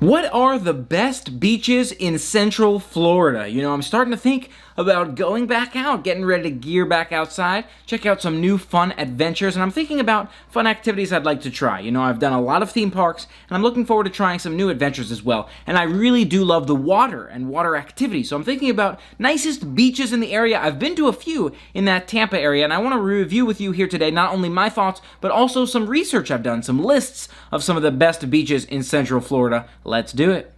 What are the best beaches in Central Florida? You know, I'm starting to think about going back out, getting ready to gear back outside, check out some new fun adventures, and I'm thinking about fun activities I'd like to try. You know, I've done a lot of theme parks, and I'm looking forward to trying some new adventures as well. And I really do love the water and water activities, so I'm thinking about nicest beaches in the area. I've been to a few in that Tampa area, and I want to review with you here today not only my thoughts, but also some research I've done, some lists of some of the best beaches in Central Florida. Let's do it.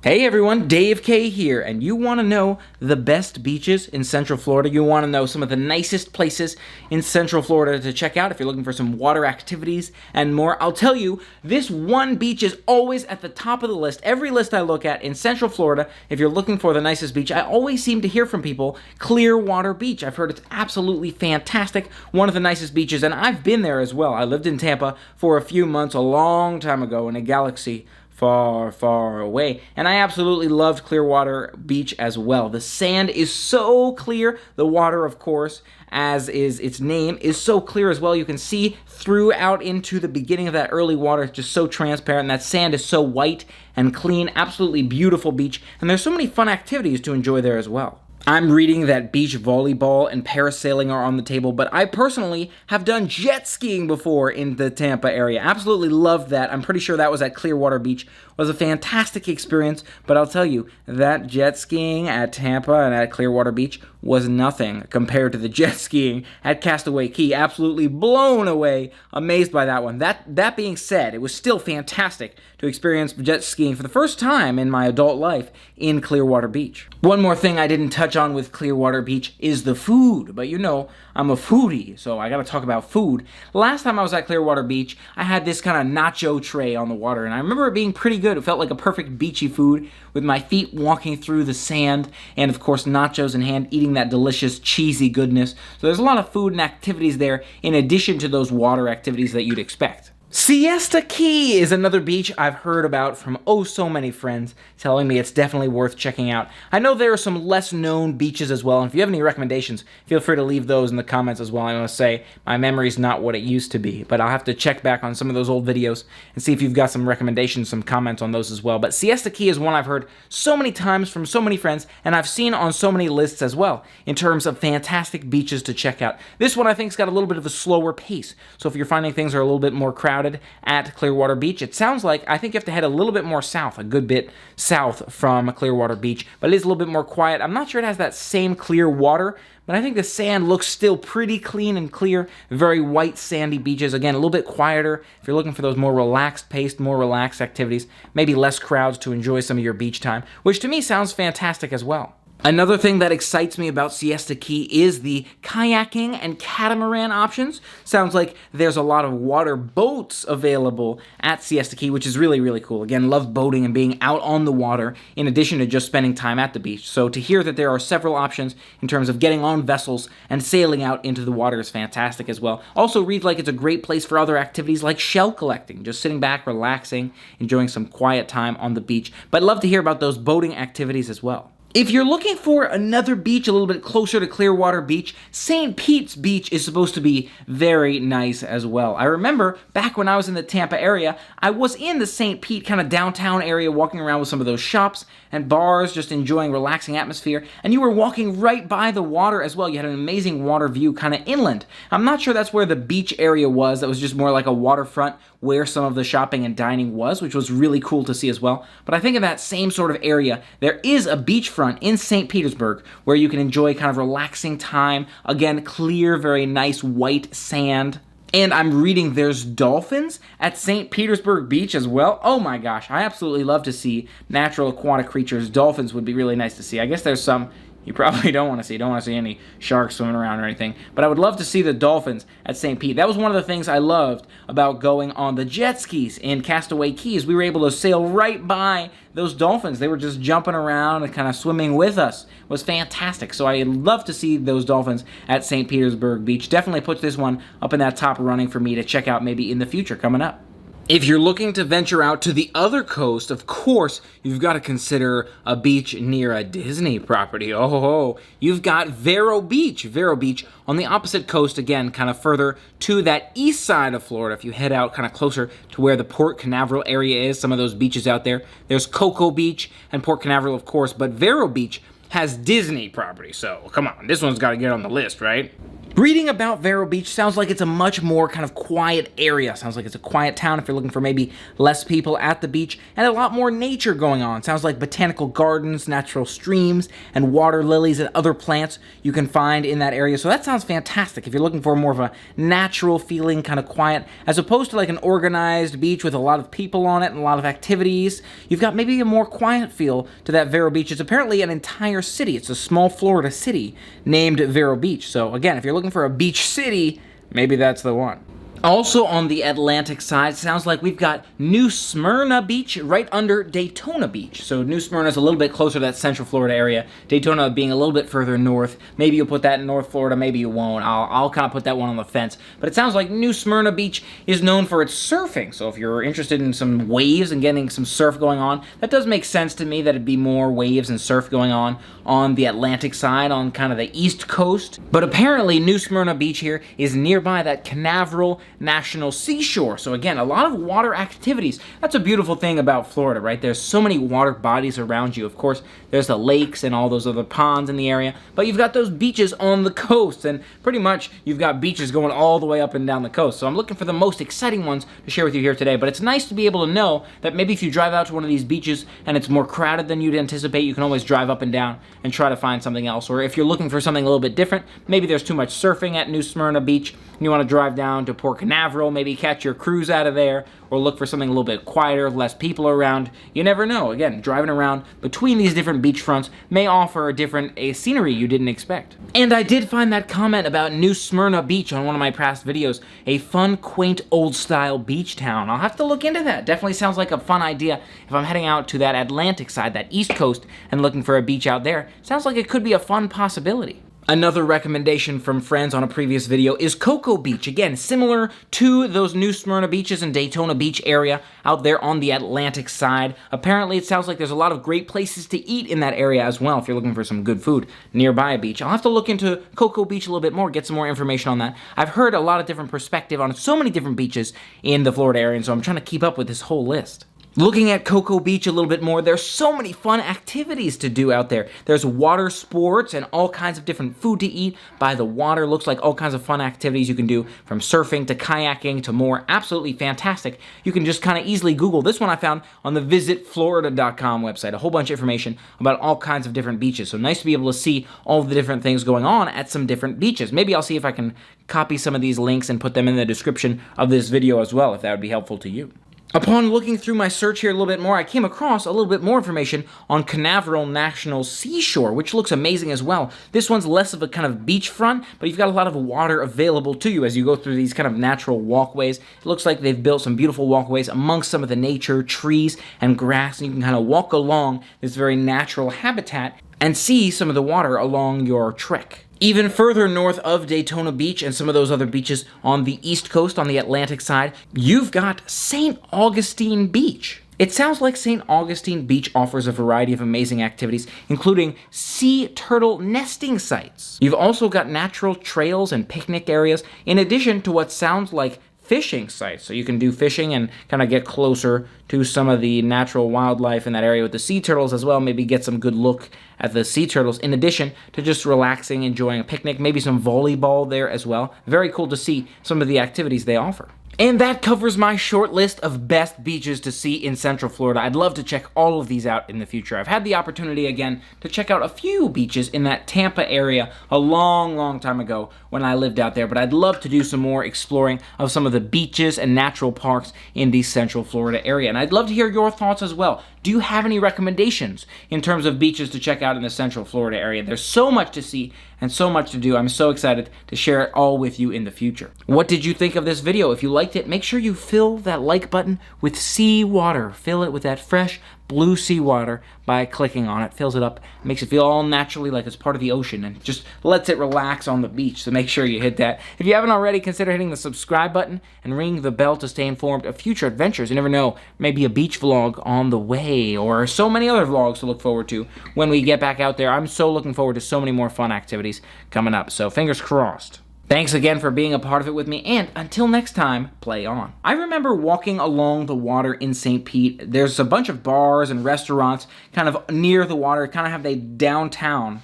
Hey everyone, Dave K here, and you want to know the best beaches in Central Florida? You want to know some of the nicest places in Central Florida to check out if you're looking for some water activities and more? I'll tell you, this one beach is always at the top of the list. Every list I look at in Central Florida, if you're looking for the nicest beach, I always seem to hear from people, Clearwater Beach. I've heard it's absolutely fantastic, one of the nicest beaches, and I've been there as well. I lived in Tampa for a few months a long time ago in a galaxy far, far away. And I absolutely loved Clearwater Beach as well. The sand is so clear. The water, of course, as is its name, is so clear as well. You can see through out into the beginning of that early water. It's just so transparent. That sand is so white and clean. Absolutely beautiful beach. And there's so many fun activities to enjoy there as well. I'm reading that beach volleyball and parasailing are on the table, but I personally have done jet skiing before in the Tampa area. Absolutely loved that. I'm pretty sure that was at Clearwater Beach. It was a fantastic experience, but I'll tell you, that jet skiing at Tampa and at Clearwater Beach was nothing compared to the jet skiing at Castaway Cay. Absolutely blown away, amazed by that one. That being said, it was still fantastic to experience jet skiing for the first time in my adult life in Clearwater Beach. One more thing I didn't touch on with Clearwater Beach is the food, but you know, I'm a foodie, so I gotta talk about food. Last time I was at Clearwater Beach, I had this kind of nacho tray on the water, and I remember it being pretty good. It felt like a perfect beachy food with my feet walking through the sand, and of course nachos in hand, eating that delicious cheesy goodness. So there's a lot of food and activities there in addition to those water activities that you'd expect. Siesta Key is another beach I've heard about from oh so many friends telling me it's definitely worth checking out. I know there are some less known beaches as well, and if you have any recommendations, feel free to leave those in the comments as well. I must say, my memory's not what it used to be, but I'll have to check back on some of those old videos and see if you've got some recommendations, some comments on those as well. But Siesta Key is one I've heard so many times from so many friends, and I've seen on so many lists as well in terms of fantastic beaches to check out. This one I think's got a little bit of a slower pace, so if you're finding things are a little bit more crowded at Clearwater Beach, it sounds like I think you have to head a little bit more south, a good bit south from Clearwater Beach, but it is a little bit more quiet. I'm not sure it has that same clear water, but I think the sand looks still pretty clean and clear. Very white sandy beaches. Again, a little bit quieter if you're looking for those more relaxed paced, more relaxed activities, maybe less crowds to enjoy some of your beach time, which to me sounds fantastic as well. Another thing that excites me about Siesta Key is the kayaking and catamaran options. Sounds like there's a lot of water boats available at Siesta Key, which is really, really cool. Again, love boating and being out on the water in addition to just spending time at the beach. So to hear that there are several options in terms of getting on vessels and sailing out into the water is fantastic as well. Also reads like it's a great place for other activities like shell collecting, just sitting back, relaxing, enjoying some quiet time on the beach. But I'd love to hear about those boating activities as well. If you're looking for another beach a little bit closer to Clearwater Beach, St. Pete's Beach is supposed to be very nice as well. I remember back when I was in the Tampa area, I was in the St. Pete kind of downtown area walking around with some of those shops and bars, just enjoying relaxing atmosphere, and you were walking right by the water as well. You had an amazing water view kind of inland. I'm not sure that's where the beach area was. That was just more like a waterfront where some of the shopping and dining was, which was really cool to see as well. But I think in that same sort of area, there is a beachfront in St. Petersburg where you can enjoy kind of relaxing time. Again, clear, very nice white sand. And I'm reading there's dolphins at St. Petersburg Beach as well. Oh my gosh, I absolutely love to see natural aquatic creatures. Dolphins would be really nice to see. I guess there's some you probably don't want to see. You don't want to see any sharks swimming around or anything. But I would love to see the dolphins at St. Pete. That was one of the things I loved about going on the jet skis in Castaway Cay. We were able to sail right by those dolphins. They were just jumping around and kind of swimming with us. It was fantastic. So I'd love to see those dolphins at St. Petersburg Beach. Definitely puts this one up in that top running for me to check out maybe in the future coming up. If you're looking to venture out to the other coast, of course, you've got to consider a beach near a Disney property. Oh, you've got Vero Beach. Vero Beach on the opposite coast, again, kind of further to that east side of Florida. If you head out kind of closer to where the Port Canaveral area is, some of those beaches out there. There's Cocoa Beach and Port Canaveral, of course, but Vero Beach has Disney property, so come on, this one's got to get on the list, right? Reading about Vero Beach sounds like it's a much more kind of quiet area. Sounds like it's a quiet town if you're looking for maybe less people at the beach and a lot more nature going on. Sounds like botanical gardens, natural streams, and water lilies and other plants you can find in that area. So that sounds fantastic if you're looking for more of a natural feeling, kind of quiet, as opposed to like an organized beach with a lot of people on it and a lot of activities. You've got maybe a more quiet feel to that Vero Beach. It's apparently an entire city. It's a small Florida city named Vero Beach. So again, if you're looking for a beach city, maybe that's the one. Also on the Atlantic side, sounds like we've got New Smyrna Beach right under Daytona Beach. So New Smyrna is a little bit closer to that Central Florida area. Daytona being a little bit further north. Maybe you'll put that in North Florida, maybe you won't. I'll kind of put that one on the fence. But it sounds like New Smyrna Beach is known for its surfing. So if you're interested in some waves and getting some surf going on, that does make sense to me that it'd be more waves and surf going on the Atlantic side, on kind of the east coast. But apparently New Smyrna Beach here is nearby that Canaveral National Seashore. So again, a lot of water activities. That's a beautiful thing about Florida, right? There's so many water bodies around you. Of course, there's the lakes and all those other ponds in the area, but you've got those beaches on the coast, and pretty much you've got beaches going all the way up and down the coast. So I'm looking for the most exciting ones to share with you here today, but it's nice to be able to know that maybe if you drive out to one of these beaches and it's more crowded than you'd anticipate, you can always drive up and down and try to find something else. Or if you're looking for something a little bit different, maybe there's too much surfing at New Smyrna Beach, and you want to drive down to Port Canaveral, maybe catch your cruise out of there, or look for something a little bit quieter, less people around. You never know. Again, driving around between these different beachfronts may offer a different scenery you didn't expect. And I did find that comment about New Smyrna Beach on one of my past videos, a fun, quaint, old-style beach town. I'll have to look into that. Definitely sounds like a fun idea if I'm heading out to that Atlantic side, that east coast, and looking for a beach out there. Sounds like it could be a fun possibility. Another recommendation from friends on a previous video is Cocoa Beach. Again, similar to those New Smyrna beaches and Daytona Beach area out there on the Atlantic side. Apparently, it sounds like there's a lot of great places to eat in that area as well if you're looking for some good food nearby a beach. I'll have to look into Cocoa Beach a little bit more, get some more information on that. I've heard a lot of different perspective on so many different beaches in the Florida area, and so I'm trying to keep up with this whole list. Looking at Cocoa Beach a little bit more, there's so many fun activities to do out there. There's water sports and all kinds of different food to eat by the water. Looks like all kinds of fun activities you can do, from surfing to kayaking to more. Absolutely fantastic. You can just kind of easily Google. This one I found on the visitflorida.com website. A whole bunch of information about all kinds of different beaches. So nice to be able to see all the different things going on at some different beaches. Maybe I'll see if I can copy some of these links and put them in the description of this video as well, if that would be helpful to you. Upon looking through my search here a little bit more, I came across a little bit more information on Canaveral National Seashore, which looks amazing as well. This one's less of a kind of beachfront, but you've got a lot of water available to you as you go through these kind of natural walkways. It looks like they've built some beautiful walkways amongst some of the nature, trees, and grass, and you can kind of walk along this very natural habitat and see some of the water along your trek. Even further north of Daytona Beach and some of those other beaches on the east coast, on the Atlantic side, you've got St. Augustine Beach. It sounds like St. Augustine Beach offers a variety of amazing activities, including sea turtle nesting sites. You've also got natural trails and picnic areas, in addition to what sounds like fishing sites. So you can do fishing and kind of get closer to some of the natural wildlife in that area with the sea turtles as well. Maybe get some good look at the sea turtles, in addition to just relaxing, enjoying a picnic, maybe some volleyball there as well. Very cool to see some of the activities they offer. And that covers my short list of best beaches to see in Central Florida. I'd love to check all of these out in the future. I've had the opportunity again to check out a few beaches in that Tampa area a long time ago when I lived out there, but I'd love to do some more exploring of some of the beaches and natural parks in the Central Florida area. And I'd love to hear your thoughts as well. Do you have any recommendations in terms of beaches to check out in the Central Florida area? There's so much to see and so much to do. I'm so excited to share it all with you in the future. What did you think of this video? If you liked it, make sure you fill that like button with sea water. Fill it with that fresh, blue seawater by clicking on it. Fills it up, makes it feel all naturally like it's part of the ocean, and just lets it relax on the beach. So make sure you hit that. If you haven't already, consider hitting the subscribe button and ringing the bell to stay informed of future adventures. You never know, maybe a beach vlog on the way, or so many other vlogs to look forward to when we get back out there. I'm so looking forward to so many more fun activities coming up, so fingers crossed. Thanks again for being a part of it with me, and until next time, play on. I remember walking along the water in St. Pete. There's a bunch of bars and restaurants kind of near the water, kind of have they downtown.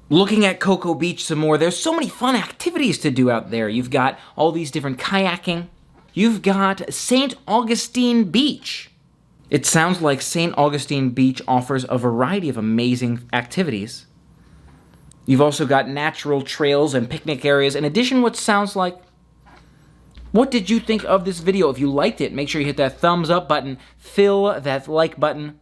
Looking at Cocoa Beach some more, there's so many fun activities to do out there. You've got all these different kayaking. You've got St. Augustine Beach. It sounds like St. Augustine Beach offers a variety of amazing activities. You've also got natural trails and picnic areas. In addition, what sounds like... What did you think of this video? If you liked it, make sure you hit that thumbs up button. Fill that like button.